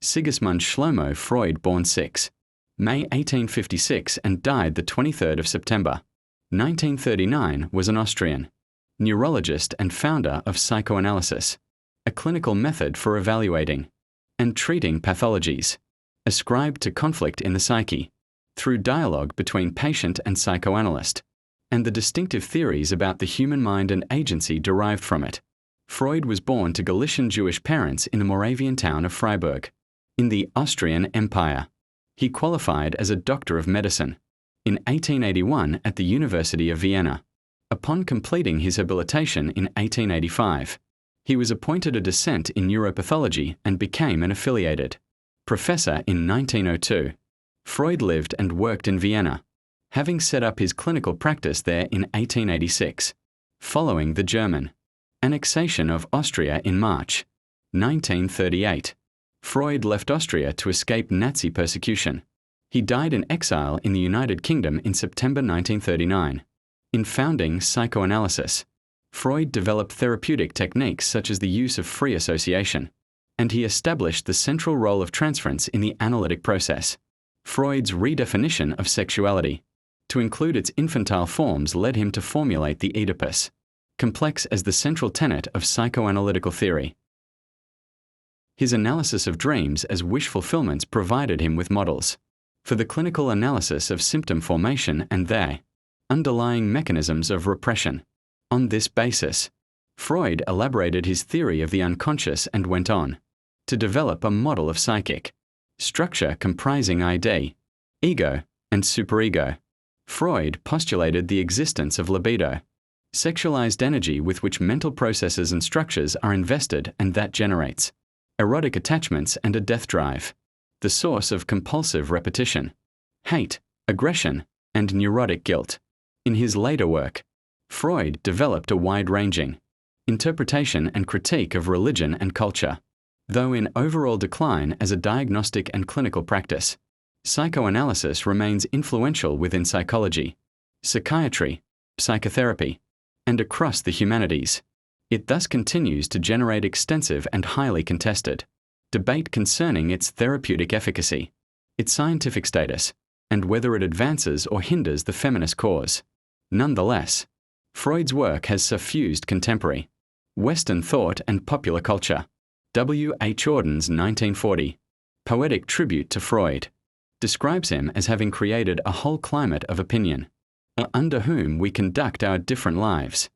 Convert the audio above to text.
Sigismund Shlomo Freud, born 6 May 1856 and died the 23rd of September 1939, was an Austrian neurologist and founder of psychoanalysis, a clinical method for evaluating and treating pathologies ascribed to conflict in the psyche through dialogue between patient and psychoanalyst, and the distinctive theories about the human mind and agency derived from it. Freud was born to Galician Jewish parents in the Moravian town of Freiburg, in the Austrian Empire. He qualified as a doctor of medicine in 1881 at the University of Vienna. Upon completing his habilitation in 1885, he was appointed a docent in neuropathology and became an affiliated professor in 1902. Freud lived and worked in Vienna, having set up his clinical practice there in 1886, following the German annexation of Austria in March 1938. Freud left Austria to escape Nazi persecution. He died in exile in the United Kingdom in September 1939. In founding psychoanalysis, Freud developed therapeutic techniques such as the use of free association, and he established the central role of transference in the analytic process. Freud's redefinition of sexuality, to include its infantile forms, led him to formulate the Oedipus complex as the central tenet of psychoanalytical theory. His analysis of dreams as wish fulfillments provided him with models for the clinical analysis of symptom formation and their underlying mechanisms of repression. On this basis, Freud elaborated his theory of the unconscious and went on to develop a model of psychic structure comprising id, ego, and superego. Freud postulated the existence of libido, sexualized energy with which mental processes and structures are invested and that generates erotic attachments and a death drive, the source of compulsive repetition, hate, aggression, and neurotic guilt. In his later work, Freud developed a wide-ranging interpretation and critique of religion and culture. Though in overall decline as a diagnostic and clinical practice, psychoanalysis remains influential within psychology, psychiatry, psychotherapy, and across the humanities. It thus continues to generate extensive and highly contested debate concerning its therapeutic efficacy, its scientific status, and whether it advances or hinders the feminist cause. Nonetheless, Freud's work has suffused contemporary Western thought and popular culture. W. H. Auden's 1940 poetic tribute to Freud describes him as having created a whole climate of opinion, under whom we conduct our different lives.